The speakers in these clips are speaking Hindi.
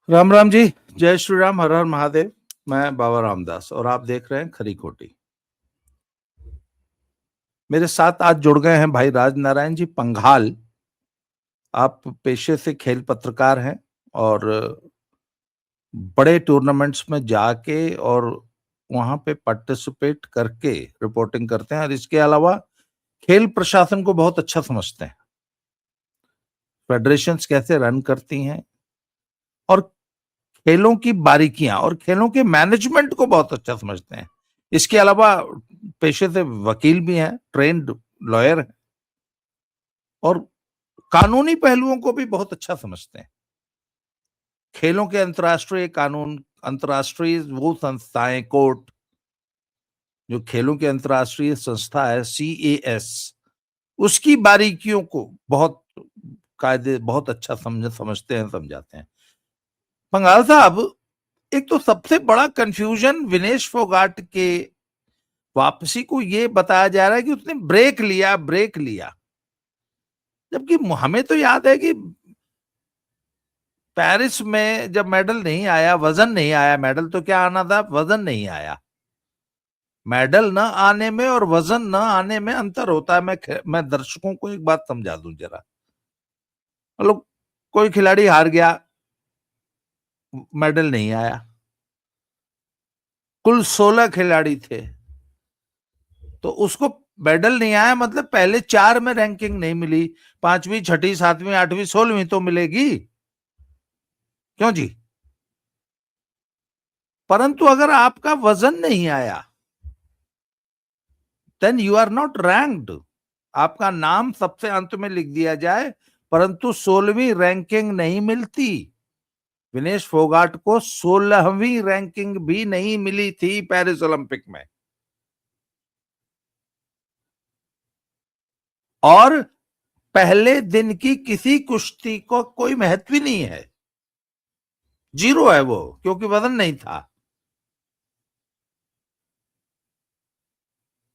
राम राम जी। जय श्री राम। हर हर महादेव। मैं बाबा रामदास और आप देख रहे हैं खरी खोटी। मेरे साथ आज जुड़ गए हैं भाई राज नारायण जी पंघाल। आप पेशे से खेल पत्रकार हैं और बड़े टूर्नामेंट्स में जाके और वहां पे पार्टिसिपेट करके रिपोर्टिंग करते हैं और इसके अलावा खेल प्रशासन को बहुत अच्छा समझते हैं, फेडरेशंस कैसे रन करती हैं और खेलों की बारीकियां और खेलों के मैनेजमेंट को बहुत अच्छा समझते हैं। इसके अलावा पेशे से वकील भी हैं, ट्रेन्ड लॉयर हैं और कानूनी पहलुओं को भी बहुत अच्छा समझते हैं। खेलों के अंतर्राष्ट्रीय कानून, अंतर्राष्ट्रीय वो संस्थाएं, कोर्ट, जो खेलों की अंतर्राष्ट्रीय संस्था है CAS, उसकी बारीकियों को बहुत कायदे बहुत अच्छा समझते हैं, समझाते हैं। पंघाल साहब, एक तो सबसे बड़ा कंफ्यूजन विनेश फोगाट के वापसी को ये बताया जा रहा है कि उसने ब्रेक लिया, जबकि हमें तो याद है कि पेरिस में जब मेडल नहीं आया, वजन नहीं आया, मेडल तो क्या आना था, वजन नहीं आया। मेडल न आने में और वजन न आने में अंतर होता है। मैं दर्शकों को एक बात समझा दूं जरा। मतलब कोई खिलाड़ी हार गया, मेडल नहीं आया, कुल 16 खिलाड़ी थे, तो उसको मेडल नहीं आया मतलब पहले 4 में रैंकिंग नहीं मिली, 5वीं, 6ठी, 7वीं, 8वीं, 16वीं तो मिलेगी, क्यों जी? परंतु अगर आपका वजन नहीं आया then you are not ranked. आपका नाम सबसे अंत में लिख दिया जाए परंतु 16वीं रैंकिंग नहीं मिलती। विनेश फोगाट को 16वीं रैंकिंग भी नहीं मिली थी पेरिस ओलंपिक में। और पहले दिन की किसी कुश्ती को कोई महत्व ही नहीं है, 0 है वो, क्योंकि वजन नहीं था।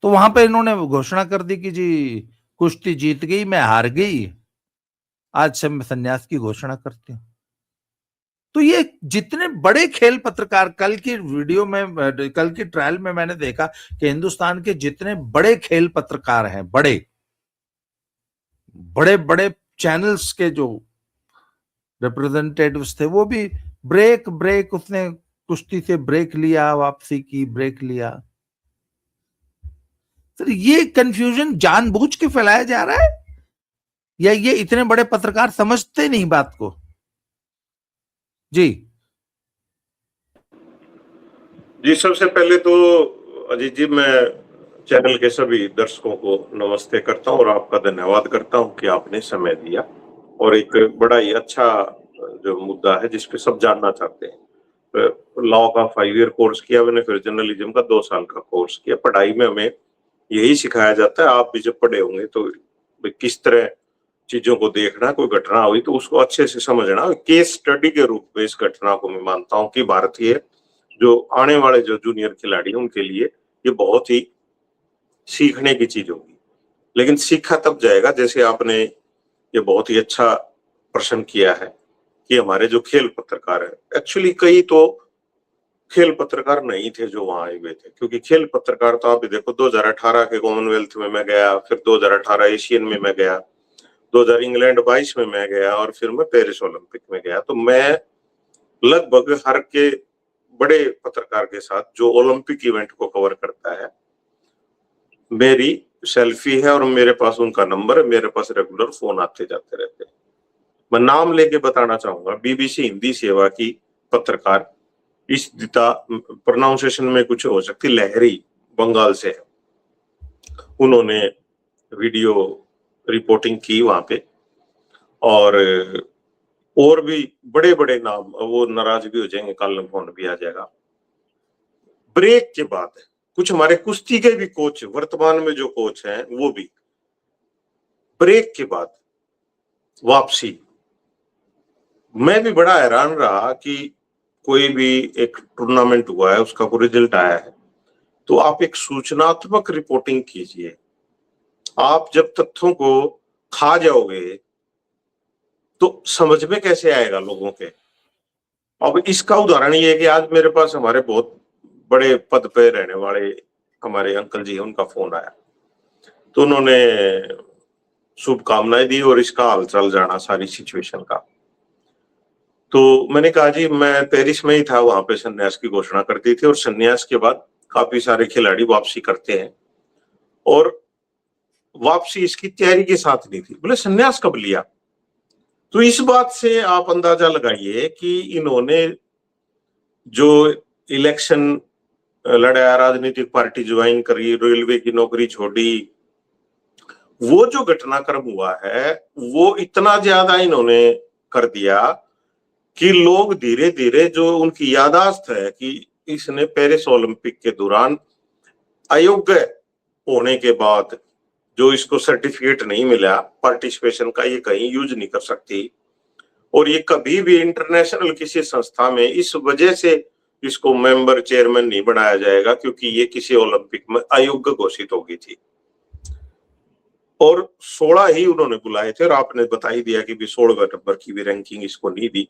तो वहां पे इन्होंने घोषणा कर दी कि जी कुश्ती जीत गई, मैं हार गई, आज से मैं संन्यास की घोषणा करती हूं। तो ये जितने बड़े खेल पत्रकार, कल की वीडियो में, कल की ट्रायल में मैंने देखा कि हिंदुस्तान के जितने बड़े खेल पत्रकार हैं, बड़े बड़े बड़े चैनल्स के जो रिप्रेजेंटेटिव्स थे, वो भी ब्रेक, उसने कुश्ती से ब्रेक लिया, वापसी की, ब्रेक लिया। सर, ये कंफ्यूजन जानबूझ के फैलाया जा रहा है या ये इतने बड़े पत्रकार समझते नहीं बात को? जी जी, सबसे पहले तो अजीत जी, मैं चैनल के सभी दर्शकों को नमस्ते करता हूं और आपका धन्यवाद करता हूं कि आपने समय दिया और एक बड़ा ही अच्छा जो मुद्दा है जिसपे सब जानना चाहते हैं। लॉ का 5 ईयर कोर्स किया मैंने, फिर जर्नलिज्म का 2 साल का कोर्स किया। पढ़ाई में हमें यही सिखाया जाता है, आप भी जब पढ़े होंगे तो किस तरह चीजों को देखना, कोई घटना हुई तो उसको अच्छे से समझना। केस स्टडी के रूप में इस घटना को मैं मानता हूं कि भारतीय जो आने वाले जो जूनियर खिलाड़ी हैं उनके लिए ये बहुत ही सीखने की चीज होगी। लेकिन सीखा तब जाएगा, जैसे आपने ये बहुत ही अच्छा प्रश्न किया है कि हमारे जो खेल पत्रकार है, एक्चुअली कई तो खेल पत्रकार नहीं थे जो वहां आए हुए थे, क्योंकि खेल पत्रकार तो आप भी देखो, 2018 के कॉमनवेल्थ में मैं गया, फिर 2018 एशियन में मैं गया, 2000 इंग्लैंड 22 में मैं गया और फिर मैं पेरिस ओलंपिक में गया। तो मैं लगभग हर के बड़े पत्रकार के साथ जो ओलंपिक इवेंट को कवर करता है, मेरी सेल्फी है और मेरे पास उनका नंबर है, मेरे पास रेगुलर फोन आते जाते रहते हैं। मैं नाम लेके बताना चाहूंगा, बीबीसी हिंदी सेवा की पत्रकार इस दिता, प्रोनाउंसिएशन में कुछ हो सकती, लहरी, बंगाल से है। उन्होंने वीडियो रिपोर्टिंग की वहां पे और भी बड़े बड़े नाम, वो नाराज भी हो जाएंगे, कल फोन भी आ जाएगा। ब्रेक के बाद कुछ हमारे कुश्ती के भी कोच, वर्तमान में जो कोच हैं, वो भी ब्रेक के बाद वापसी। मैं भी बड़ा हैरान रहा कि कोई भी एक टूर्नामेंट हुआ है, उसका कोई रिजल्ट आया है, तो आप एक सूचनात्मक रिपोर्टिंग कीजिए। आप जब तथ्यों को खा जाओगे तो समझ में कैसे आएगा लोगों के? अब इसका उदाहरण ये है कि आज मेरे पास हमारे बहुत बड़े पद पे रहने वाले हमारे अंकल जी हैं, उनका फोन आया, तो उन्होंने शुभकामनाएं दी और इसका हालचाल जाना सारी सिचुएशन का। तो मैंने कहा जी मैं पेरिस में ही था, वहां पे संन्यास की घोषणा कर दी थी और संन्यास के बाद काफी सारे खिलाड़ी वापसी करते हैं और वापसी इसकी तैयारी के साथ नहीं थी। बोले संन्यास कब लिया? तो इस बात से आप अंदाजा लगाइए कि इन्होंने जो इलेक्शन लड़ा, राजनीतिक पार्टी ज्वाइन करी, रेलवे की नौकरी छोड़ी, वो जो घटनाक्रम हुआ है वो इतना ज्यादा इन्होंने कर दिया कि लोग धीरे धीरे जो उनकी यादाश्त है कि इसने पेरिस ओलंपिक के दौरान अयोग्य होने के बाद जो इसको सर्टिफिकेट नहीं मिला पार्टिसिपेशन का, ये कहीं यूज नहीं कर सकती और ये कभी भी इंटरनेशनल किसी संस्था में इस वजह से इसको मेंबर चेयरमैन नहीं बनाया जाएगा क्योंकि ये किसी ओलंपिक में अयोग्य घोषित होगी थी। और 16 ही उन्होंने बुलाए थे और आपने बता ही दिया कि भी 16वें नंबर की भी रैंकिंग इसको नहीं दी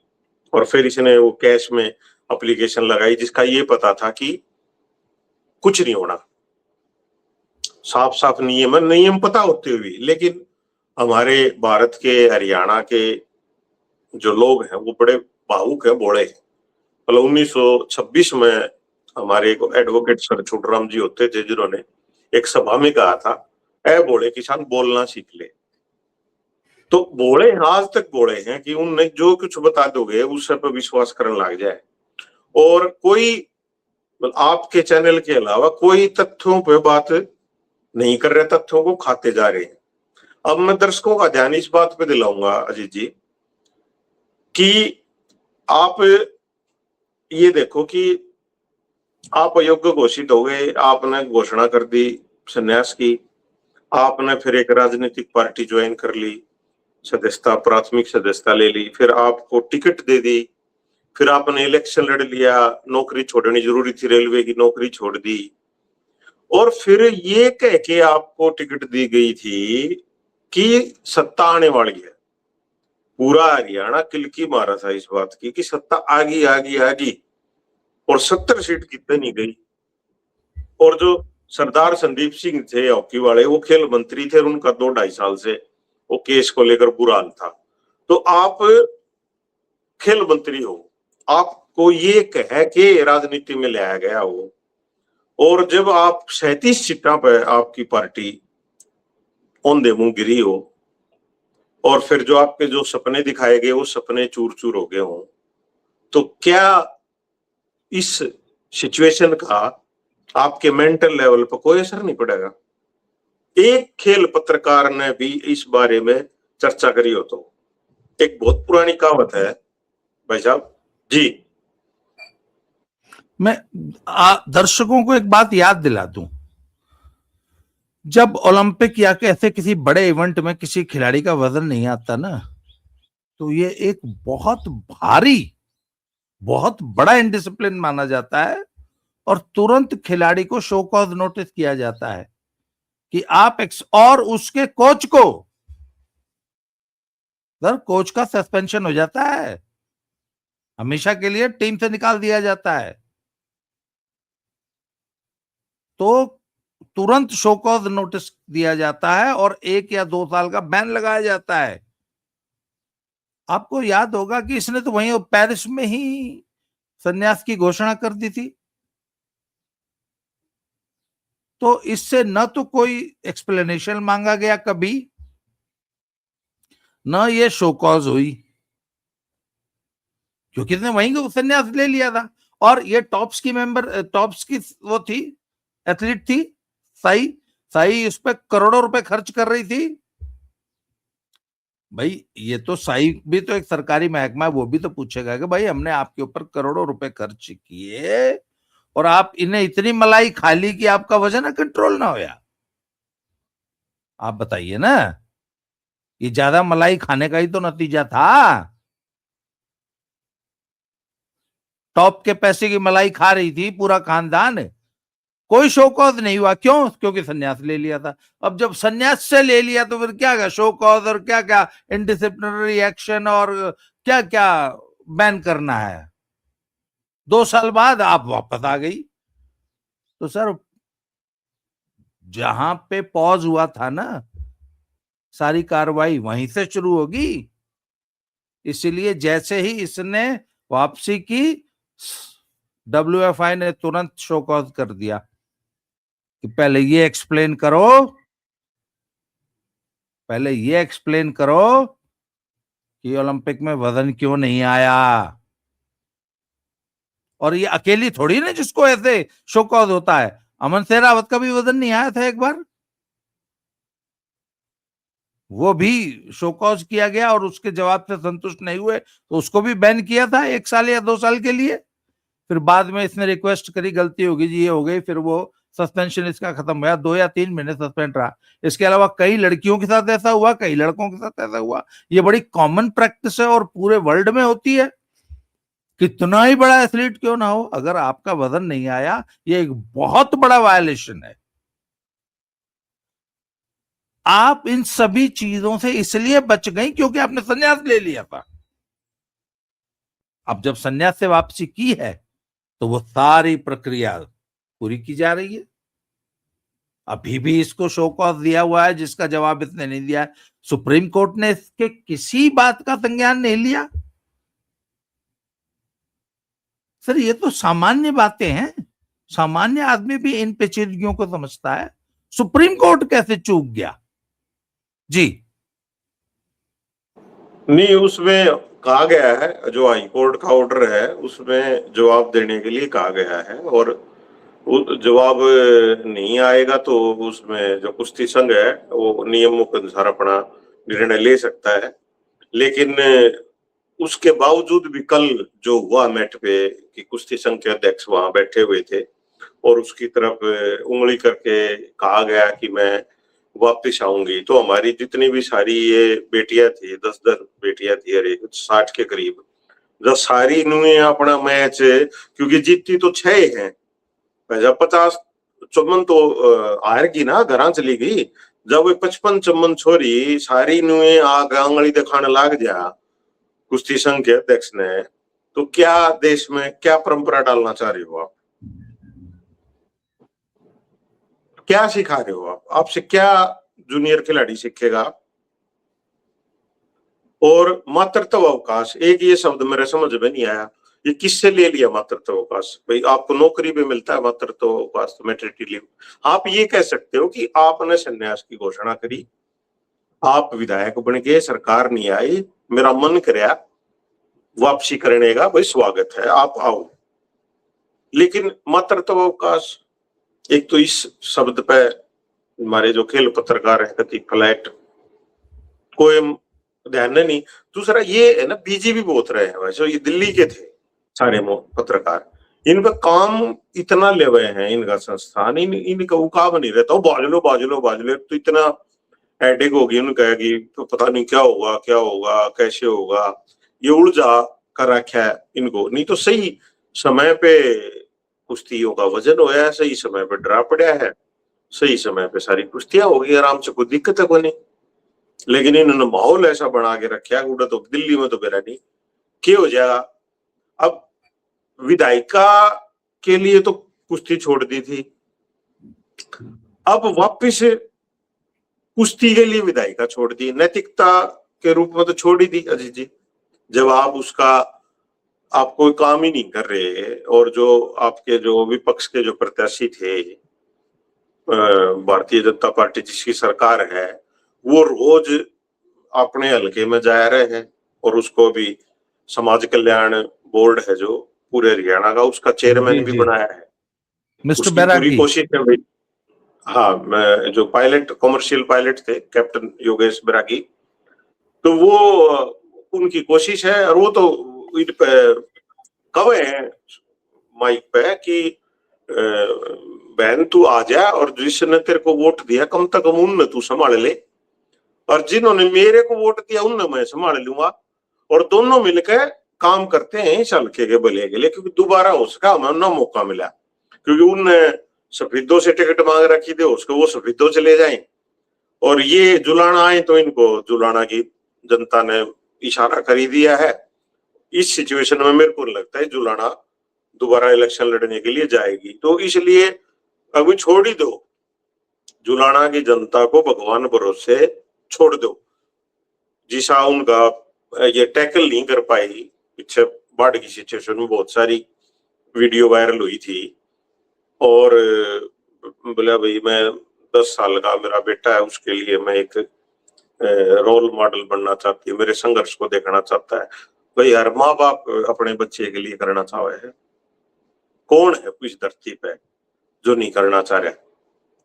और फिर इसने वो कैश में एप्लीकेशन लगाई जिसका ये पता था कि कुछ नहीं होना, साफ साफ नियम पता होते हुए। लेकिन हमारे भारत के, हरियाणा के जो लोग हैं वो बड़े भावुक है, बोले हैं। मतलब 1926 में हमारे एक एडवोकेट सर छोटूराम जी होते थे जिन्होंने एक सभा में कहा था, ऐ बोले किसान बोलना सीख ले। तो बोले आज तक बोले हैं कि उनने जो कुछ बता दोगे उस सब पर विश्वास करने लग जाए और कोई आपके चैनल के अलावा कोई तथ्यों पे बात नहीं कर रहे, तथ्यों को खाते जा रहे हैं। अब मैं दर्शकों का ध्यान इस बात पे दिलाऊंगा अजीत जी कि आप ये देखो कि आप अयोग्य घोषित हो गए, आपने घोषणा कर दी संन्यास की, आपने फिर एक राजनीतिक पार्टी ज्वाइन कर ली, सदस्यता, प्राथमिक सदस्यता ले ली, फिर आपको टिकट दे दी, फिर आपने इलेक्शन लड़ लिया, नौकरी छोड़नी जरूरी थी, रेलवे की नौकरी छोड़ दी और फिर ये कह के आपको टिकट दी गई थी कि सत्ता आने वाली है। पूरा हरियाणा किलकी मारा था इस बात की कि सत्ता आगी आगी आगी और 70 सीट कितने नहीं गई। और जो सरदार संदीप सिंह थे हॉकी वाले, वो खेल मंत्री थे और उनका 2-2.5 साल से वो केस को लेकर बुरा हाल था। तो आप खेल मंत्री हो, आपको ये कह के राजनीति में लाया गया हो और जब आप 37 सीटों पर आपकी पार्टी औंधे मुंह गिरी हो और फिर जो आपके जो सपने दिखाए गए वो सपने चूर चूर हो गए हो, तो क्या इस सिचुएशन का आपके मेंटल लेवल पर कोई असर नहीं पड़ेगा? एक खेल पत्रकार ने भी इस बारे में चर्चा करी हो। तो एक बहुत पुरानी कहावत है भाई साहब जी, मैं दर्शकों को एक बात याद दिला दूं, जब ओलंपिक या ऐसे किसी बड़े इवेंट में किसी खिलाड़ी का वजन नहीं आता ना, तो ये एक बहुत भारी, बहुत बड़ा इनडिसिप्लिन माना जाता है और तुरंत खिलाड़ी को शो कॉज नोटिस किया जाता है कि आप और उसके कोच को, सर कोच का सस्पेंशन हो जाता है, हमेशा के लिए टीम से निकाल दिया जाता है। तो तुरंत शो कॉज नोटिस दिया जाता है और 1 या 2 साल का बैन लगाया जाता है। आपको याद होगा कि इसने तो वहीं पेरिस में ही संन्यास की घोषणा कर दी थी। तो इससे न तो कोई एक्सप्लेनेशन मांगा गया कभी, न ये शो कॉज हुई, क्योंकि इसने वहीं संन्यास ले लिया था। और ये टॉप्स की वो थी, एथलीट थी साई इस पे करोड़ों रुपए खर्च कर रही थी। भाई ये तो साई भी तो एक सरकारी महकमा है, वो भी तो पूछेगा कि भाई हमने आपके ऊपर करोड़ों रुपए खर्च किए और आप इन्हें इतनी मलाई खा ली कि आपका वजन कंट्रोल ना होया। आप बताइए ना, ये ज्यादा मलाई खाने का ही तो नतीजा था। टॉप के पैसे की मलाई खा रही थी पूरा खानदान, कोई शो कॉज नहीं हुआ। क्यों? क्योंकि संन्यास ले लिया था। अब जब संन्यास से ले लिया तो फिर क्या क्या शो कॉज और क्या क्या इनडिसिप्लिनरी एक्शन और क्या क्या बैन करना है। 2 साल बाद आप वापस आ गई। तो सर जहां पे पॉज हुआ था ना, सारी कार्रवाई वहीं से शुरू होगी। इसीलिए जैसे ही इसने वापसी की, WFI ने तुरंत शो कॉज कर दिया कि पहले ये एक्सप्लेन करो, पहले ये एक्सप्लेन करो कि ओलंपिक में वजन क्यों नहीं आया। और ये अकेली थोड़ी ना जिसको ऐसे शो कॉज होता है, अमन शेरावत का भी वजन नहीं आया था एक बार, वो भी शो कॉज किया गया और उसके जवाब से संतुष्ट नहीं हुए तो उसको भी बैन किया था 1 साल या 2 साल के लिए। फिर बाद में इसने रिक्वेस्ट करी, गलती होगी जी, ये हो गई, फिर वो सस्पेंशन इसका खत्म हुआ, 2 या 3 महीने सस्पेंड रहा। इसके अलावा कई लड़कियों के साथ ऐसा हुआ, कई लड़कों के साथ ऐसा हुआ। ये बड़ी कॉमन प्रैक्टिस है और पूरे वर्ल्ड में होती है। कितना ही बड़ा एथलीट क्यों ना हो, अगर आपका वजन नहीं आया, ये एक बहुत बड़ा वायलेशन है। आप इन सभी चीजों से इसलिए बच गई क्योंकि आपने संन्यास ले लिया था। अब जब संन्यास से वापसी की है तो वो सारी प्रक्रिया पूरी की जा रही है। अभी भी इसको शो कॉज दिया हुआ है जिसका जवाब इसने नहीं दिया है। सुप्रीम कोर्ट ने इसके किसी बात का संज्ञान नहीं लिया। सर ये तो सामान्य बातें हैं, सामान्य आदमी भी इन पेचीदगियों को समझता है, सुप्रीम कोर्ट कैसे चूक गया? जी नहीं, उसमें कहा गया है, जो हाई कोर्ट का ऑर्डर है उसमें जवाब देने के लिए कहा गया है, और वो जवाब नहीं आएगा तो उसमें जो कुश्ती संघ है वो नियमों के अनुसार अपना निर्णय ले सकता है। लेकिन उसके बावजूद भी कल जो हुआ मैट पे कि कुश्ती संघ के अध्यक्ष वहां बैठे हुए थे और उसकी तरफ उंगली करके कहा गया कि मैं वापिस आऊंगी, तो हमारी जितनी भी सारी ये बेटियां थी, 10-10 बेटियां थी, अरे 60 के करीब, जब सारी इन्होंने अपना मैच, क्योंकि जीतती तो 6 हैं, जब 50 चुम्बन तो हार ना घर चली गई, जब 55 चुम्बन छोरी सारी नुए आग आंगली दिखाने लाग जा कुश्ती संघ के अध्यक्ष ने, तो क्या देश में क्या परंपरा डालना चाह रहे हो आप? क्या सिखा रहे हो आप? आपसे क्या जूनियर खिलाड़ी सीखेगा? और मातृत्व अवकाश, एक ये शब्द मेरे समझ में नहीं आया, ये किससे ले लिया मातृत्व अवकाश? भाई आपको नौकरी पे मिलता है मातृत्व अवकाश, मैटरनिटी लीव। आप ये कह सकते हो कि आपने संन्यास की घोषणा करी, आप विधायक बन गए, सरकार नहीं आई, मेरा मन कराया वापसी करने का, भाई स्वागत है, आप आओ। लेकिन मातृत्व अवकाश, एक तो इस शब्द पे हमारे जो खेल पत्रकार है कति फ्लैट, कोई ध्यान नहीं। दूसरा ये है ना, बीजेपी बहुत रहे हैं वैसे, ये दिल्ली के थे सारे पत्रकार, इनका काम इतना ले हुए हैं, इनका संस्थान, इनका उकाब नहीं रहता, बाजलो तो इतना हेडेक होगी उनका कि तो पता नहीं क्या होगा कैसे होगा, ये उलझा कर रखा है इनको। नहीं तो सही समय पे कुश्तियों का वजन होया है, सही समय पे ड्रा पड़ा है, सही समय पे सारी कुश्तियां होगी आराम से, कोई दिक्कत है कोई नहीं। लेकिन इन्होंने माहौल ऐसा बना के रखा है, उड़ा तो दिल्ली में तो मेरा नहीं क्या हो जाएगा। अब विधायिका के लिए तो कुश्ती छोड़ दी थी, अब वापिस कुश्ती के लिए विधायिका छोड़ दी, नैतिकता के रूप में तो छोड़ ही दी अजीत जी। जब आप उसका आप कोई काम ही नहीं कर रहे, और जो आपके जो विपक्ष के जो प्रत्याशी थे, भारतीय जनता पार्टी जिसकी सरकार है, वो रोज अपने हल्के में जा रहे हैं, और उसको भी समाज कल्याण बोर्ड है जो पूरे हरियाणा का, उसका चेयरमैन भी बनाया है। मिस्टर उसकी पूरी बैरागी, कोशिश है भाई। हाँ, मैं जो पायलट, कमर्शियल पायलट थे कैप्टन योगेश बैरागी, तो वो उनकी कोशिश है, और वो तो इन पे कवे हैं माइक पे कि बहन तू आ जा, और जिसने तेरे को वोट दिया कम से कम उनने तू संभाल ले, और जिन्होंने मेरे को वोट दिया उनने मैं संभाल लूंगा, और दोनों मिलकर काम करते हैं इस हल्के के भले के लिए, क्योंकि दोबारा हो सका हमें ना मौका मिला, क्योंकि उनने सफेदों से टिकट मांग रखी थी, उसको वो सफेदों चले जाए, और ये जुलाना आए तो इनको जुलाना की जनता ने इशारा कर ही दिया है। इस सिचुएशन में मेरे को लगता है जुलाना दोबारा इलेक्शन लड़ने के लिए जाएगी। तो इसलिए अभी छोड़ ही दो, जुलाना की जनता को भगवान भरोसे छोड़ दो। जिसा उनका ये टैकल नहीं कर पाई, पीछे बाढ़ की सिचुएशन में बहुत सारी वीडियो वायरल हुई थी, और बोला भाई मैं 10 साल का मेरा बेटा है, उसके लिए मैं एक रोल मॉडल बनना चाहती है, मेरे संघर्ष को देखना चाहता है। भाई हर माँ बाप अपने बच्चे के लिए करना चाहे है, कौन है इस धरती पे जो नहीं करना चाह रहा?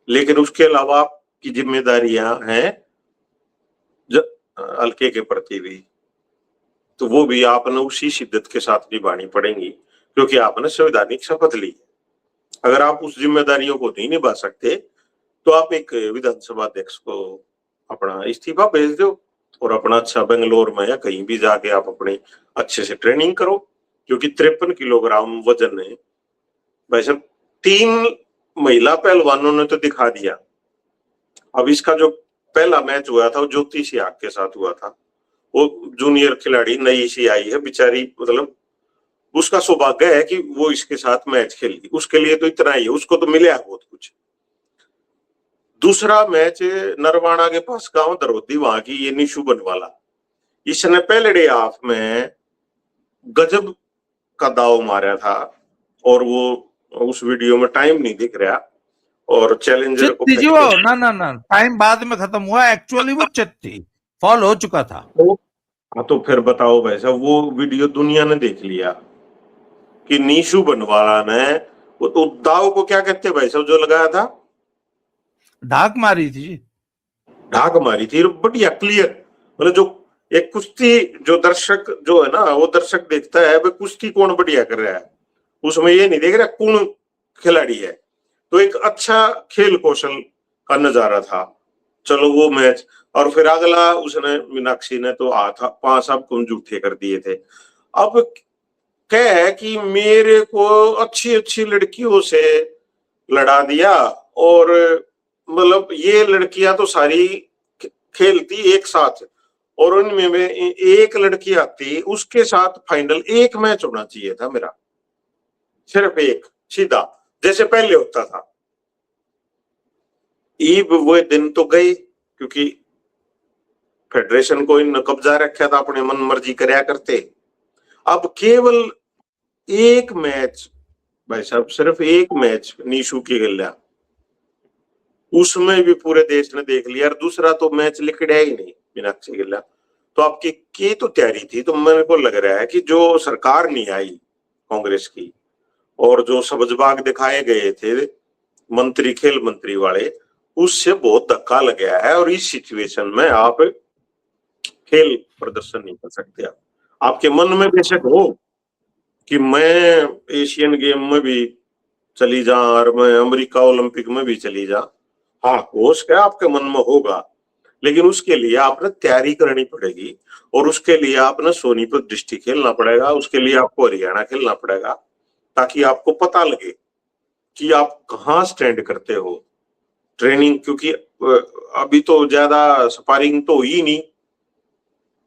लेकिन उसके अलावा आपकी जिम्मेदारियां हैं हल्के के प्रति भी, तो वो भी आपने उसी शिद्दत के साथ निभानी पड़ेंगी, क्योंकि आपने संवैधानिक शपथ ली। अगर आप उस जिम्मेदारियों को नहीं निभा सकते तो आप एक विधानसभा अध्यक्ष को अपना इस्तीफा भेज दो और अपना अच्छा बेंगलोर में या कहीं भी जाके आप अपनी अच्छे से ट्रेनिंग करो, क्योंकि 53 किलोग्राम वजन है भाई साहब। 3 महिला पहलवानों ने तो दिखा दिया। अब इसका जो पहला मैच हुआ था वो ज्योति सियाग के साथ हुआ था, वो जूनियर खिलाड़ी नई सी आई है बेचारी, मतलब उसका सौभाग्य है कि वो इसके साथ मैच खेली, उसके लिए तो इतना ही है, उसको तो मिला बहुत कुछ। दूसरा मैच नरवाना के पास गांव दरोदी, वहां की ये निशु बनवाला, इसने पहले डे ऑफ में गजब का दाव मारा था, और वो उस वीडियो में टाइम नहीं दिख रहा, और चैलेंजर को चित्ती जी वो ना टाइम बाद में खत्म हुआ, एक्चुअली वो चित्ती फॉल हो चुका था। हाँ तो फिर बताओ भाई साहब, वो वीडियो दुनिया ने देख लिया कि नीशू बनवाला ने वो तो दाव को क्या कहते हैं भाई साहब जो लगाया था, ढाक मारी थी जी, ढाक मारी थी, बढ़िया क्लियर। मतलब जो एक कुश्ती जो दर्शक जो है ना, वो दर्शक देखता है भाई कुश्ती कौन बढ़िया कर रहा है, उसमें ये नहीं देख रहा कौन खिलाड़ी है। तो एक अच्छा खेल कौशल का नजारा था। चलो वो मैच, और फिर अगला उसने मीनाक्षी ने तो 5 आपको झूठे कर दिए थे। अब क्या है कि मेरे को अच्छी अच्छी लड़कियों से लड़ा दिया, और मतलब ये लड़कियां तो सारी खेलती एक साथ, और उनमें एक लड़की आती, उसके साथ फाइनल एक मैच होना चाहिए था मेरा, सिर्फ एक सीधा जैसे पहले होता था। ईब वो दिन तो गए, क्योंकि फेडरेशन को इन कब्जा रखा था, अपने मन मर्जी करया करते। अब केवल एक मैच भाई साहब, सिर्फ एक मैच नीशू की गल्या, उसमें भी पूरे देश ने देख लिया, और दूसरा तो मैच लिखड़ा ही नहीं मीनाक्षी गिल्ला। तो आपकी की तो तैयारी थी, तो मेरे को लग रहा है कि जो सरकार नहीं आई कांग्रेस की, और जो सबजबाग दिखाए गए थे मंत्री, खेल मंत्री वाले, उससे बहुत धक्का लग गया है, और इस सिचुएशन में आप खेल प्रदर्शन नहीं कर सकते। आपके मन में बेशक हो कि मैं एशियन गेम में भी चली जा और मैं अमेरिका ओलंपिक में भी चली जा, हाँ कोश क्या आपके मन में होगा, लेकिन उसके लिए आपने तैयारी करनी पड़ेगी, और उसके लिए आपने सोनीपत डिस्ट्रिक्ट खेलना पड़ेगा, उसके लिए आपको हरियाणा खेलना पड़ेगा, ताकि आपको पता लगे कि आप कहाँ स्टैंड करते हो। ट्रेनिंग, क्योंकि अभी तो ज्यादा स्पारिंग तो हुई नहीं,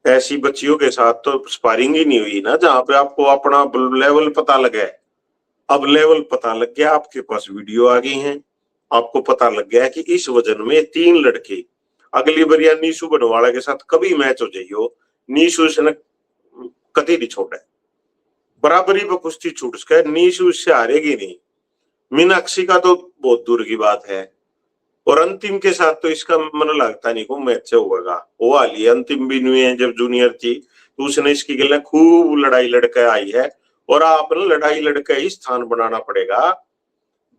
ऐसी बच्चियों के साथ तो स्पारिंग ही नहीं हुई ना जहां पे आपको अपना लेवल पता लगे। अब लेवल पता लग गया, आपके पास वीडियो आ गई है, आपको पता लग गया कि इस वजन में 3 लड़के, अगली बार या नीशू बनवाड़ा के साथ कभी मैच हो जाइयो, नीशू इसने कति नहीं छोड़ा, बराबरी पर कुश्ती छूट सके, नीशू इससे हारेगी नहीं। मीनाक्षी का तो बहुत दूर की बात है, और अंतिम के साथ तो इसका मन लगता नहीं को मैच से होगा। वो हाली अंतिम भी नहीं है, जब जूनियर थी तो उसने इसकी गले खूब लड़ाई लड़के आई है, और आपने लड़ाई लड़के ही स्थान बनाना पड़ेगा।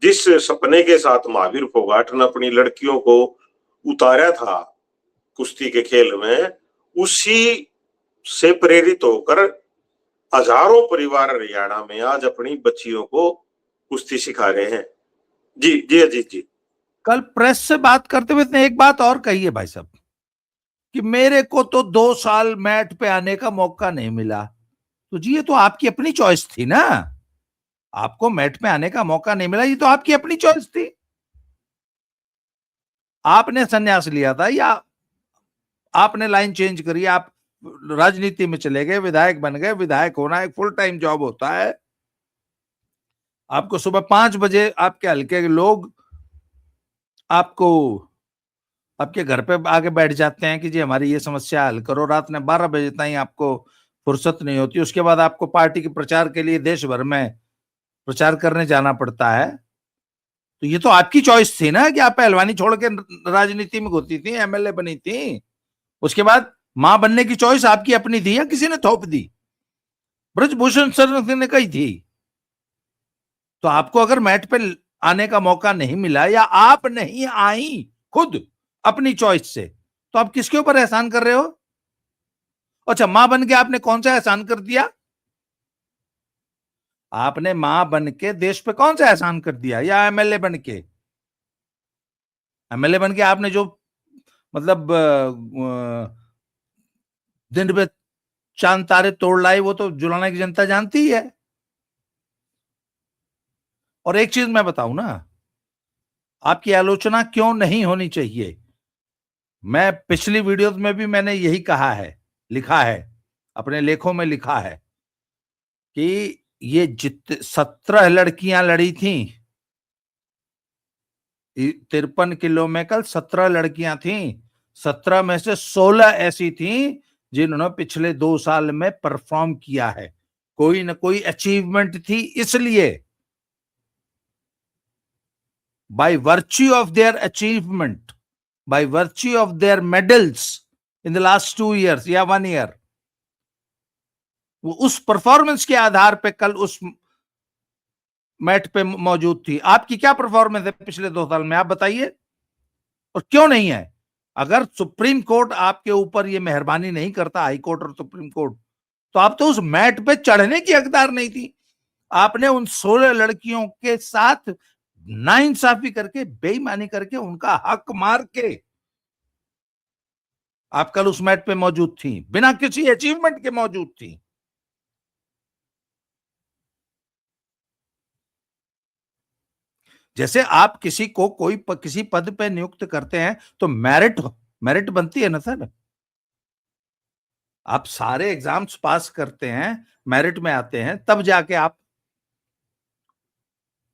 जिस सपने के साथ महावीर फोगाट ने अपनी लड़कियों को उतारा था कुश्ती के खेल में, उसी से प्रेरित होकर हजारों परिवार हरियाणा में आज अपनी बच्चियों को कुश्ती सिखा रहे हैं। जी जी अजीत जी, कल प्रेस से बात करते हुए एक बात और कही है भाई साहब कि मेरे को तो 2 साल मैट पे आने का मौका नहीं मिला। तो जी ये तो आपकी अपनी चॉइस थी ना, आपको मैट पे आने का मौका नहीं मिला, ये तो आपकी अपनी चॉइस थी। आपने संन्यास लिया था या आपने लाइन चेंज करी, आप राजनीति में चले गए, विधायक बन गए। विधायक होना एक फुल टाइम जॉब होता है, आपको सुबह 5 बजे आपके हल्के के लोग आपको आपके घर पे आके बैठ जाते हैं कि जी हमारी ये समस्या हल करो। रात में 12 बजे तक आपको फुर्सत नहीं होती। उसके बाद आपको पार्टी के प्रचार के लिए देश भर में प्रचार करने जाना पड़ता है। तो ये तो आपकी चॉइस थी ना कि आप पहलवानी छोड़ के राजनीति में घुसी थी, एमएलए बनी थी। उसके बाद मां बनने की चॉइस आपकी अपनी थी या किसी ने थोप दी? ब्रजभूषण शरण ने कही थी। तो आपको अगर मैट पे आने का मौका नहीं मिला या आप नहीं आई खुद अपनी चॉइस से, तो आप किसके ऊपर एहसान कर रहे हो? अच्छा, मां बन के आपने कौन सा एहसान कर दिया? आपने मां बन के देश पे कौन सा एहसान कर दिया? या एमएलए बन के? एमएलए बन के आपने जो मतलब दिन पे चांद तारे तोड़ लाई, वो तो जुलाना की जनता जानती ही है। और एक चीज मैं बताऊं ना, आपकी आलोचना क्यों नहीं होनी चाहिए। मैं पिछली वीडियोस में भी मैंने यही कहा है, लिखा है, अपने लेखों में लिखा है कि ये 17 लड़कियां लड़ी थी 53 किलो में, कल 17 लड़कियां थी। 17 में से 16 ऐसी थी जिन्होंने पिछले 2 साल में परफॉर्म किया है, कोई ना कोई अचीवमेंट थी। इसलिए by virtue of their achievement, by virtue of their medals in the last 2 years या 1 year, वो उस परफॉर्मेंस के आधार पे कल उस मैट पे मौजूद थी। आपकी क्या परफॉर्मेंस है पिछले 2 साल में, आप बताइए? और क्यों नहीं है? अगर सुप्रीम कोर्ट आपके ऊपर ये मेहरबानी नहीं करता, हाई कोर्ट और सुप्रीम कोर्ट, तो आप तो उस मैट पे चढ़ने की हकदार नहीं थी। आपने उन 16 लड़कियों के साथ नाइंसाफी करके, बेईमानी करके, उनका हक मार के आप कल उस मैट पे मौजूद थी, बिना किसी अचीवमेंट के मौजूद थी। जैसे आप किसी को किसी पद पे नियुक्त करते हैं तो मेरिट बनती है ना सर। आप सारे एग्जाम्स पास करते हैं, मेरिट में आते हैं, तब जाके आप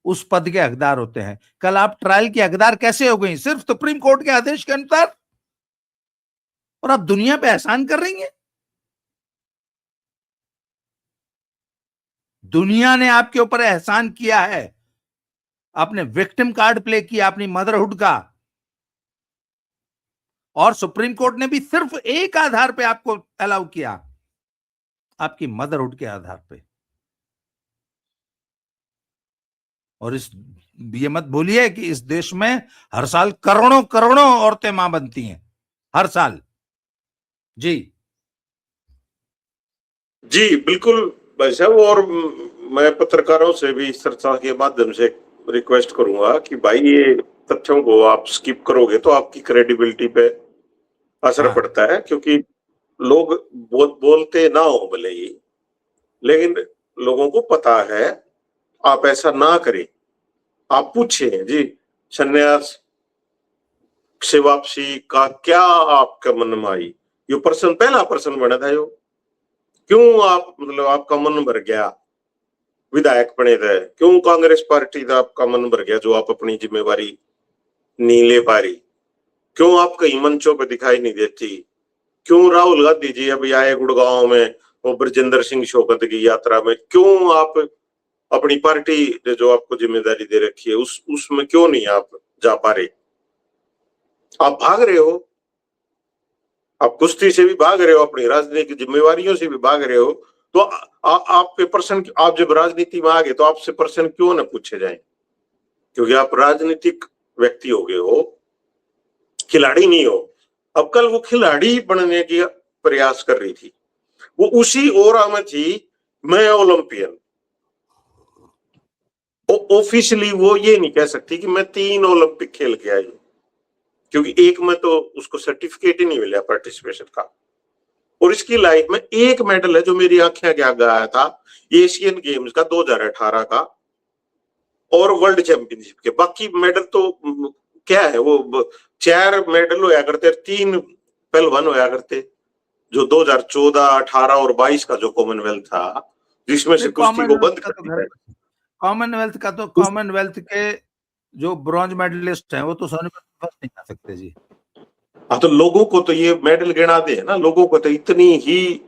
उस पद के हकदार होते हैं। कल आप ट्रायल के हकदार कैसे हो गई? सिर्फ सुप्रीम कोर्ट के आदेश के अनुसार। और आप दुनिया पे एहसान कर रही हैं। दुनिया ने आपके ऊपर एहसान किया है, आपने विक्टिम कार्ड प्ले किया अपनी मदरहुड का, और सुप्रीम कोर्ट ने भी सिर्फ एक आधार पे आपको अलाउ किया, आपकी मदरहुड के आधार पे। और ये मत भूलिए कि इस देश में हर साल करोड़ों करोड़ों औरतें मां बनती हैं, हर साल। जी जी बिल्कुल भाई साहब। और मैं पत्रकारों से भी इस चर्चा के माध्यम से रिक्वेस्ट करूंगा कि भाई ये तथ्यों को आप स्किप करोगे तो आपकी क्रेडिबिलिटी पे असर पड़ता है, क्योंकि लोग बोलते ना हो भले ही, लेकिन लोगों को पता है। आप ऐसा ना करें, आप पूछें जी संन्यास से वापसी का क्या आपका मन में आई। ये प्रश्न पहला प्रश्न बना था, यो क्यों आप मतलब आपका मन भर गया विधायक बने थे, क्यों कांग्रेस पार्टी का आपका मन भर गया जो आप अपनी जिम्मेवारी नहीं ले पा रही, क्यों आप कहीं मंचों पे दिखाई नहीं देती, क्यों राहुल गांधी जी अभी आए गुड़गांव में वो ब्रजेंद्र सिंह शोकत की यात्रा में, क्यों आप अपनी पार्टी जो आपको जिम्मेदारी दे रखी है उसमें क्यों नहीं आप जा पा रहे? आप भाग रहे हो, आप कुश्ती से भी भाग रहे हो, अपनी राजनीतिक जिम्मेवारियों से भी भाग रहे हो। तो आप पे प्रश्न, आप जब राजनीति में आ गए तो आपसे प्रश्न क्यों न पूछे जाए? क्योंकि आप राजनीतिक व्यक्ति हो गए हो, खिलाड़ी नहीं हो। अब कल वो खिलाड़ी बनने की प्रयास कर रही थी, वो उसी ओरा में थी, मैं ओलंपियन। ऑफिशियली वो ये नहीं कह सकती कि मैं 3 ओलंपिक खेल के आई, क्योंकि एक में तो उसको सर्टिफिकेट ही नहीं मिला पार्टिसिपेशन का। और इसकी लाइफ में एक मेडल है जो मेरी आंखें के आगे आया था, एशियन गेम्स का 2018 का और वर्ल्ड चैंपियनशिप के। बाकी मेडल तो क्या है, वो 4 मेडल होया करते, 3 पहलवान होया करते, जो 2014, 18 और 22 का जो कॉमनवेल्थ था, जिसमें से कुश्ती को बंद कर दिया। कॉमनवेल्थ का तो कॉमनवेल्थ के जो ब्रॉन्ज मेडलिस्ट हैं वो तो सोने पर फर्स्ट नहीं आ सकते जी। हाँ, तो लोगों को तो ये मेडल गिना दे ना, लोगों को तो इतनी ही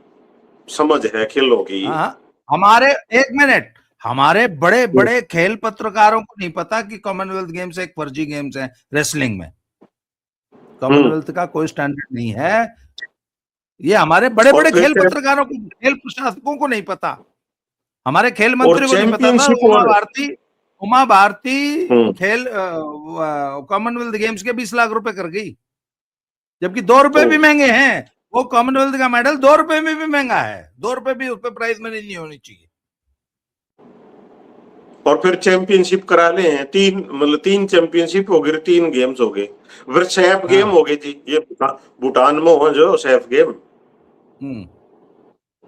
समझ है खेलों की। हाँ, हमारे एक मिनट, हमारे बड़े बड़े खेल पत्रकारों को नहीं पता कि कॉमनवेल्थ गेम्स एक फर्जी गेम्स है रेसलिंग में। कॉमनवेल्थ का कोई स्टैंडर्ड नहीं है। ये हमारे बड़े और बड़े फिर खेल पत्रकारों को, खेल प्रशासकों को नहीं पता, हमारे खेल और मंत्री को नहीं पता था। चैंपियनशिप और उमा भारती हम्म, खेल कॉमनवेल्थ गेम्स के 20 लाख रुपए कर गई, जबकि 2 रुपए भी महंगे हैं। वो कॉमनवेल्थ का मेडल 2 रुपए में भी महंगा है, 2 रुपए भी उस पर प्राइस मनी नहीं होनी चाहिए। और फिर चैंपियनशिप करा ले हैं, 3 चैंपियनशिप हो गए, 3 गेम्स हो गए, फिर सैफ गेम हाँ। हो गए जी। ये भूटान में हो जो सैफ गेम।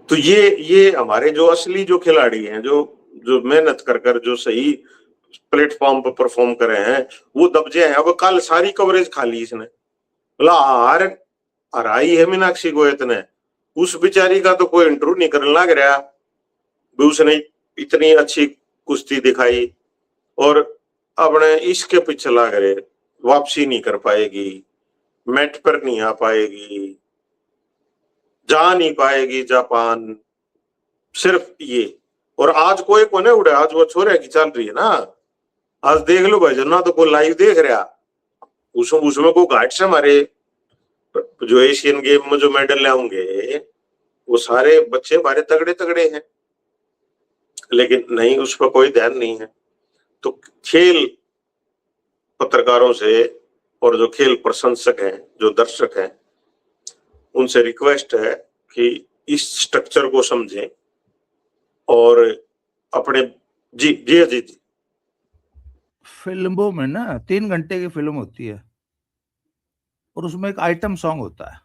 तो ये हमारे जो असली जो खिलाड़ी हैं, जो जो मेहनत कर कर जो सही प्लेटफॉर्म पर परफॉर्म करे हैं, वो दबजे हैं। अब कल सारी कवरेज खा ली इसने, बोला हार हराई है मीनाक्षी गोयत ने, उस बेचारी का तो कोई इंटरव्यू नहीं करने लग रहा। उसने इतनी अच्छी कुश्ती दिखाई और अपने इसके पीछे लग रहे, वापसी नहीं कर पाएगी, मैट पर नहीं आ पाएगी, जा नहीं पाएगी जापान, सिर्फ ये। और आज कोई कोने उड़े, आज वो छोरे की चल रही है ना। आज देख लो भाई जना, तो कोई लाइव देख रहा, उसमें को घाट से हमारे जो एशियन गेम में जो मेडल लाऊंगे वो सारे बच्चे हमारे तगड़े तगड़े हैं, लेकिन नहीं, उस पर कोई ध्यान नहीं है। तो खेल पत्रकारों से और जो खेल प्रशंसक हैं, जो दर्शक हैं, उनसे रिक्वेस्ट है कि इस स्ट्रक्चर को समझें और अपने जी जी जी जी। फिल्मों में ना 3 घंटे की फिल्म होती है और उसमें एक आइटम सॉन्ग होता है।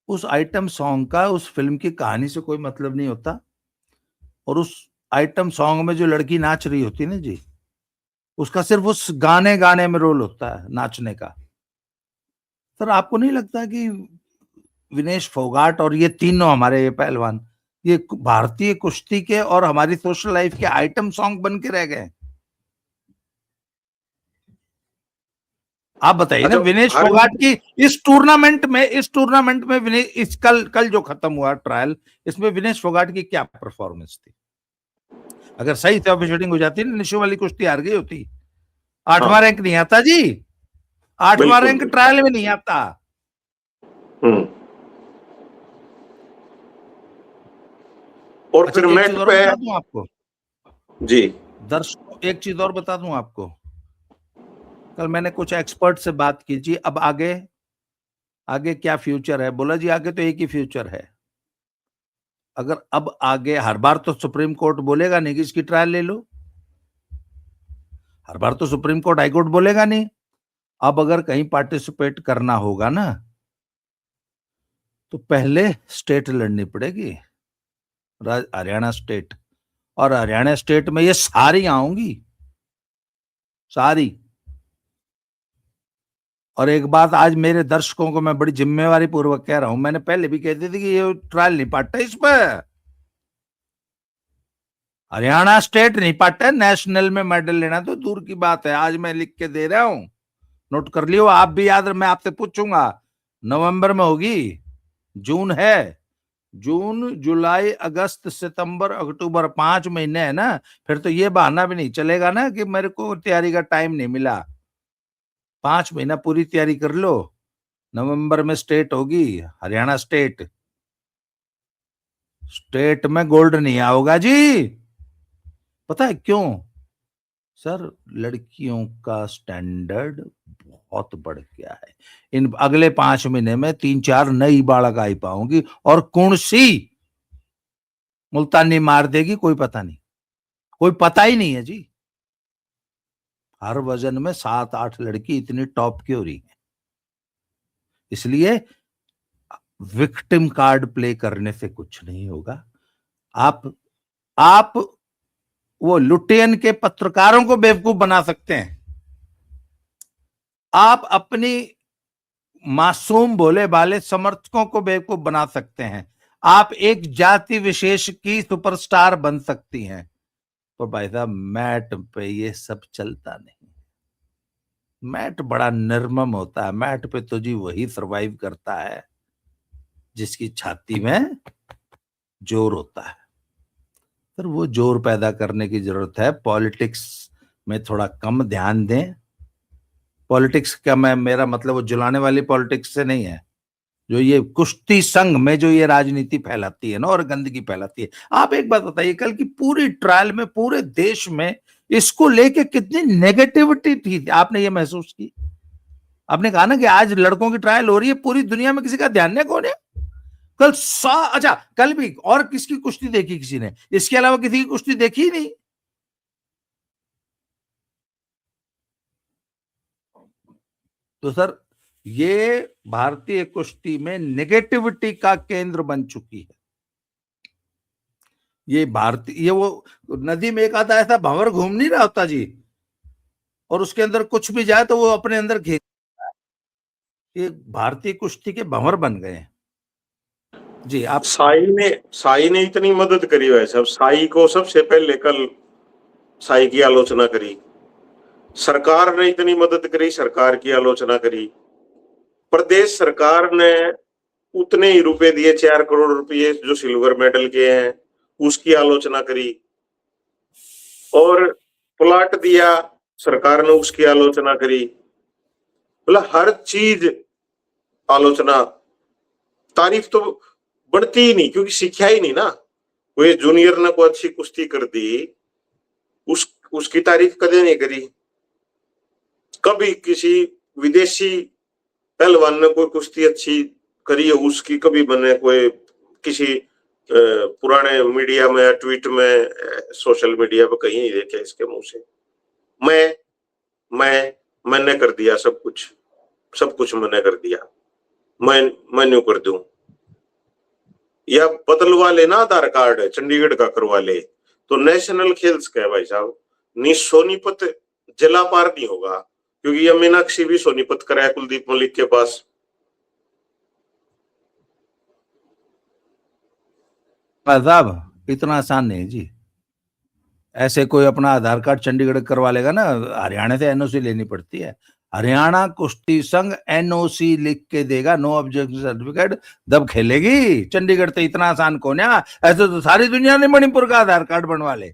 उस आइटम सॉन्ग का उस फिल्म की कहानी से कोई मतलब नहीं होता, और उस आइटम सॉन्ग में जो लड़की नाच रही होती है ना जी, उसका सिर्फ उस गाने गाने में रोल होता है, नाचने का। सर आपको नहीं लगता कि विनेश फोगाट और ये तीनों हमारे ये पहलवान, ये भारतीय कुश्ती के और हमारी सोशल लाइफ के आइटम सॉन्ग बन के रह गए? आप बताइए ना, अच्छा, विनेश हर फोगाट की इस टूर्नामेंट में इस कल जो खत्म हुआ ट्रायल, इसमें विनेश फोगाट की क्या परफॉर्मेंस थी? अगर सही से ऑफिशिएटिंग हो जाती ना, निशो वाली कुश्ती हार गई होती। 8वां हाँ, रैंक नहीं आता जी, 8वां बिल्कुल रैंक बिल्कुल। ट्रायल में नहीं आता। हम्म। और अच्छा, फिर एक चीज मैट और पे बता दूं आपको, जी दर्शकों, एक चीज और बता दूं आपको, कल मैंने कुछ एक्सपर्ट से बात की जी, अब आगे आगे क्या फ्यूचर है? बोला जी आगे तो एक ही फ्यूचर है। अगर अब आगे, हर बार तो सुप्रीम कोर्ट बोलेगा नहीं कि इसकी ट्रायल ले लो, हर बार तो सुप्रीम कोर्ट हाई कोर्ट बोलेगा नहीं। अब अगर कहीं पार्टिसिपेट करना होगा ना, तो पहले स्टेट लड़नी पड़ेगी, हरियाणा स्टेट। और हरियाणा स्टेट में ये सारी आऊंगी, सारी। और एक बात आज मेरे दर्शकों को मैं बड़ी जिम्मेवारी पूर्वक कह रहा हूं, मैंने पहले भी कहती थी कि ये ट्रायल नहीं पाटा इस पर, हरियाणा स्टेट नहीं पाटा, नेशनल में मेडल लेना तो दूर की बात है। आज मैं लिख के दे रहा हूं, नोट कर लियो आप भी, याद, मैं आपसे पूछूंगा। नवंबर में होगी, जून है, जून जुलाई अगस्त सितंबर अक्टूबर, 5 महीने है ना। फिर तो ये बहाना भी नहीं चलेगा ना कि मेरे को तैयारी का टाइम नहीं मिला। 5 महीना पूरी तैयारी कर लो, नवंबर में स्टेट होगी, हरियाणा स्टेट। स्टेट में गोल्ड नहीं आओगा जी। पता है क्यों? सर लड़कियों का स्टैंडर्ड बहुत बढ़ गया है। इन अगले 5 महीने में 3-4 नई बालक आई पाऊंगी, और कौन सी मुल्तानी मार देगी कोई पता नहीं, कोई पता ही नहीं है जी। हर वजन में 7-8 लड़की इतनी टॉप की हो रही है। इसलिए विक्टिम कार्ड प्ले करने से कुछ नहीं होगा। आप वो लुटेन के पत्रकारों को बेवकूफ बना सकते हैं, आप अपनी मासूम भोले भाले समर्थकों को बेवकूफ बना सकते हैं, आप एक जाति विशेष की सुपरस्टार बन सकती हैं, पर भाई साहब मैट पे ये सब चलता नहीं। मैट बड़ा निर्मम होता है, मैट पे तो जी वही सरवाइव करता है जिसकी छाती में जोर होता है। पर वो जोर पैदा करने की जरूरत है। पॉलिटिक्स में थोड़ा कम ध्यान दें। पॉलिटिक्स का मेरा मतलब वो जलाने वाली पॉलिटिक्स से नहीं है, जो ये कुश्ती संघ में जो ये राजनीति फैलाती है ना और गंदगी फैलाती है। आप एक बात बताइए, कल की पूरी ट्रायल में पूरे देश में इसको लेके कितनी नेगेटिविटी थी, आपने ये महसूस की? आपने कहा ना कि आज लड़कों की ट्रायल हो रही है, पूरी दुनिया में किसी का ध्यान नहीं कौन है। कल अच्छा, कल भी और किसकी कुश्ती देखी किसी ने? इसके अलावा किसी की कुश्ती देखी ही नहीं। तो सर ये भारतीय कुश्ती में नेगेटिविटी का केंद्र बन चुकी है। ये वो नदी में एक आधा ऐसा भंवर घूम नहीं रहा होता जी, और उसके अंदर कुछ भी जाए तो वो अपने अंदर घेर। ये भारतीय कुश्ती के भंवर बन गए हैं जी। आप साई ने इतनी मदद करी, वैसे अब साई को सबसे पहले कल साई की आलोचना करी, सरकार ने इतनी मदद करी, सरकार की आलोचना करी, प्रदेश सरकार ने उतने ही रुपए दिए, 4 करोड़ रुपए जो सिल्वर मेडल के हैं, उसकी आलोचना करी, और प्लाट दिया सरकार ने, उसकी आलोचना करी। मतलब हर चीज आलोचना, तारीफ तो बढ़ती ही नहीं, क्योंकि सीखा ही नहीं ना। कोई जूनियर ने कोई अच्छी कुश्ती कर दी, उसकी तारीफ कदे नहीं करी। कभी किसी विदेशी पहलवान ने कोई कुश्ती अच्छी करी है, उसकी कभी मैंने कोई किसी पुराने मीडिया में, ट्वीट में, सोशल मीडिया पे कहीं नहीं देखे इसके मुंह से। मैंने कर दिया सब कुछ मैंने कर दिया, मैं न्यू कर दूं, या बदलवा लेना आधार कार्ड चंडीगढ़ का करवा ले, तो नेशनल खेल्स का है भाई साहब। सोनीपत जिला पार नहीं होगा, क्योंकि यह मीनाक्षी भी सोनीपत करा है कुलदीप मलिक के पास। साहब इतना आसान नहीं जी। ऐसे कोई अपना आधार कार्ड चंडीगढ़ करवा लेगा ना, हरियाणा से एनओसी लेनी पड़ती है। हरियाणा कुश्ती संघ एनओसी लिख के देगा, नो ऑब्जेक्शन सर्टिफिकेट, तब खेलेगी। चंडीगढ़ तो इतना आसान कौन है? ऐसे तो सारी दुनिया ने मणिपुर का आधार कार्ड बनवा ले।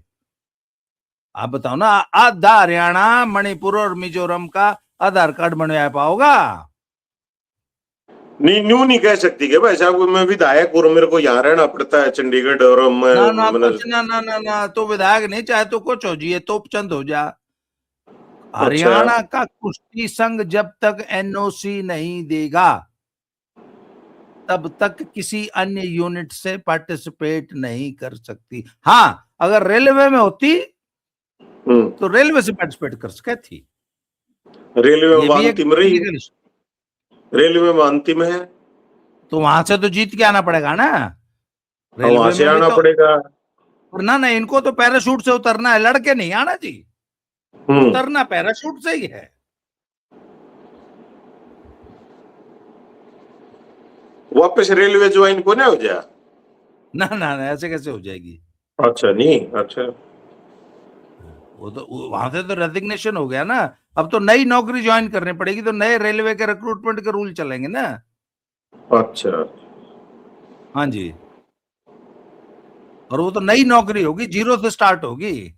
आप बताओ ना, आधा हरियाणा, मणिपुर और मिजोरम का आधार कार्ड बनवा पाओगा? न्यू नहीं कह सकती कि भाई साहब मैं विधायक और मेरे को यहाँ रहना पड़ता है चंडीगढ़, और ना, तो विधायक नहीं, चाहे तो कुछ हो जी, तो चंद हो जा। हरियाणा का कुश्ती संघ जब तक एनओसी नहीं देगा तब तक किसी अन्य यूनिट से पार्टिसिपेट नहीं कर सकती। हाँ, अगर रेलवे में होती तो रेलवे से पार्टिसिपेट कर सकती थी। रेलवे में अंतिम रही, रेलवे में अंतिम है, तो वहां से तो जीत के आना पड़ेगा ना, वहां से आना पड़ेगा। और ना इनको तो पैराशूट से उतरना है, लड़के नहीं आना जी। उतरना पैराशूट से ही है। वापस रेलवे ज्वाइन को ना हो जाए? ना, ऐसे कैसे हो जाएगी? अच्छा नहीं, अच्छा वो तो वहां से तो रेजिग्नेशन हो गया ना, अब तो नई नौकरी ज्वाइन करनी पड़ेगी, तो नए रेलवे के रिक्रूटमेंट के रूल चलेंगे ना। अच्छा, हाँ जी, और वो तो नई नौकरी होगी, जीरो से स्टार्ट होगी।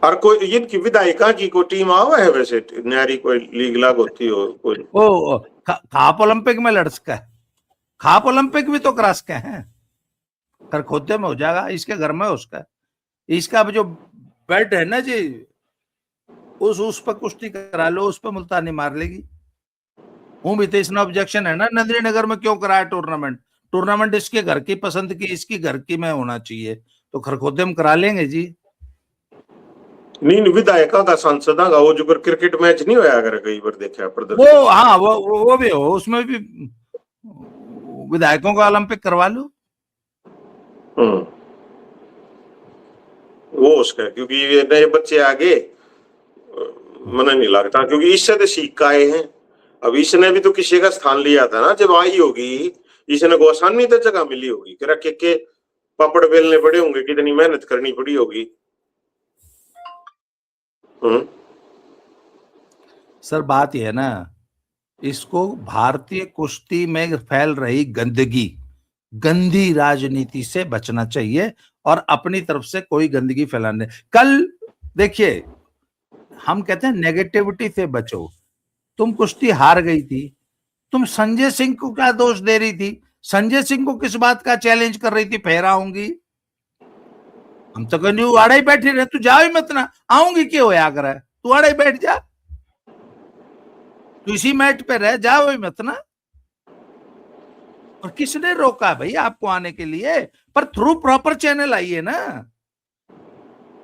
और कोई इनकी विधायिका की कोई टीम आवा है वैसे, न्यारी कोई लीग लाग होती हो कोई? ओ खाप ओलंपिक में लड़ सका है, खाप ओलंपिक भी तो करा सके हैं, खरखोदे में हो जाएगा, इसके घर में उसका, इसका जो बेड है ना जी, उस पर कुश्ती करा लो, उस पर मुल्तानी मार लेगी। वो भी तो इसमें ऑब्जेक्शन है ना, नंदिनी नगर में क्यों कराया टूर्नामेंट इसके घर की पसंद की, इसकी घर की में होना चाहिए, तो खरखोदे में करा लेंगे जी। नहीं, विधायका का सांसद का वो जो क्रिकेट मैच नहीं होया अगर कई बार देखा प्रदर्शन, वो हाँ वो भी हो, उसमें भी विधायकों का ओलंपिक करवा लो। वो उसका, क्योंकि ये नए बच्चे आगे मन नहीं लगता, क्योंकि इससे तो सीख का आए हैं। अब इसने भी तो किसी का स्थान लिया था ना, जब आई होगी इसने को आसानी तो जगह मिली होगी, के पापड़ बेलने पड़े होंगे, कितनी मेहनत करनी पड़ी होगी। सर बात यह है ना, इसको भारतीय कुश्ती में फैल रही गंदगी, गंदी राजनीति से बचना चाहिए और अपनी तरफ से कोई गंदगी फैलाने। कल देखिए, हम कहते हैं नेगेटिविटी से बचो। तुम कुश्ती हार गई थी, तुम संजय सिंह को क्या दोष दे रही थी? संजय सिंह को किस बात का चैलेंज कर रही थी? फेरा आऊंगी, हम तो कहने आड़े ही बैठे रहे, तू जाओ ही मत ना, आऊंगी क्यों होया कर, तू आड़े बैठ जा, तू इसी मैट पे रह, जाओ ही मत ना। और किसने रोका भाई आपको आने के लिए? पर थ्रू प्रॉपर चैनल आइए ना,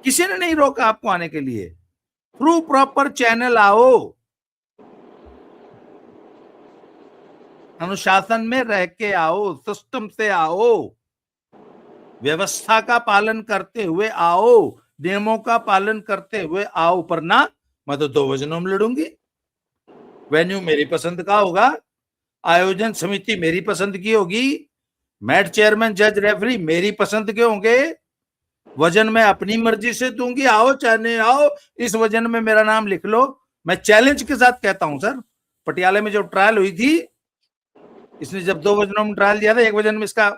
किसी ने नहीं रोका आपको आने के लिए, थ्रू प्रॉपर चैनल आओ, अनुशासन में रह के आओ, सिस्टम से आओ, व्यवस्था का पालन करते हुए आओ, नियमों का पालन करते हुए आओ। पर ना, मैं तो 2 वजनों में लड़ूंगी, वेन्यू मेरी पसंद का होगा, आयोजन समिति मेरी पसंद की होगी, मैच चेयरमैन जज रेफरी मेरी पसंद के होंगे, वजन में अपनी मर्जी से दूंगी, आओ चाहे नहीं आओ, इस वजन में मेरा नाम लिख लो। मैं चैलेंज के साथ कहता हूं सर, पटियाला में जब ट्रायल हुई थी, इसने जब 2 वजनों में ट्रायल दिया था, 1 वजन में इसका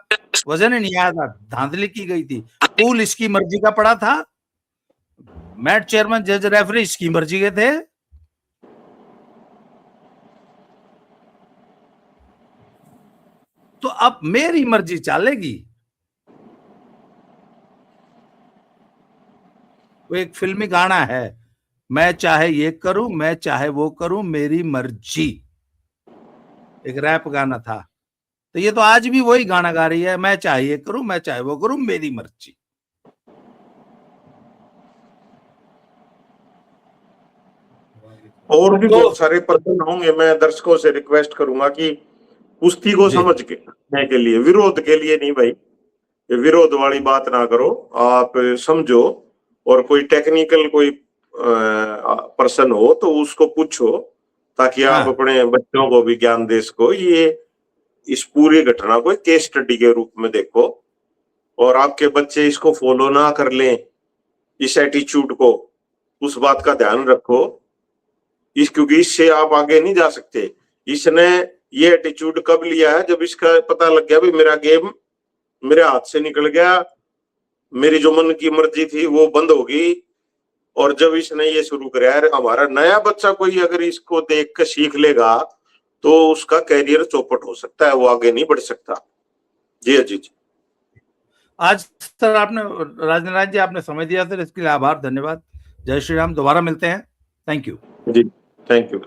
वजन ही नहीं आया था, धांधली की गई थी, पूल इसकी मर्जी का पड़ा था, मैच चेयरमैन जज रेफरी इसकी मर्जी के थे। तो अब मेरी मर्जी चलेगी। वो एक फिल्मी गाना है, मैं चाहे ये करूं, मैं चाहे वो करूं, मेरी मर्जी, एक रैप गाना था। तो ये तो आज भी वही गाना गा रही है, मैं चाहे ये करूं, मैं चाहे वो करूं, मेरी मर्जी। और भी बहुत सारे पर्सन होंगे, मैं दर्शकों से रिक्वेस्ट करूंगा कि कुश्ती को समझ के लिए, विरोध के लिए नहीं भाई, ये विरोध वाली बात ना करो, आप समझो, और कोई टेक्निकल कोई पर्सन हो तो उसको पूछो, ताकि आप अपने बच्चों को भी ज्ञान दे सको। ये इस पूरी घटना को केस स्टडी के रूप में देखो, और आपके बच्चे इसको फॉलो ना कर लें, इस एटीट्यूड को, उस बात का ध्यान रखो, क्योंकि इससे आप आगे नहीं जा सकते। इसने ये एटीट्यूड कब लिया है? जब इसका पता लग गया भी मेरा गेम मेरे हाथ से निकल गया, मेरी जो मन की मर्जी थी वो बंद होगी। और जब इसने ये शुरू करा है, हमारा नया बच्चा कोई अगर इसको देख कर सीख लेगा तो उसका कैरियर चौपट हो सकता है, वो आगे नहीं बढ़ सकता। जी अजीत जी, आज सर आपने, राजनारायण जी आपने समय दिया सर, इसके लिए आभार, धन्यवाद। जय श्री राम, दोबारा मिलते हैं। Thank you ji, thank you.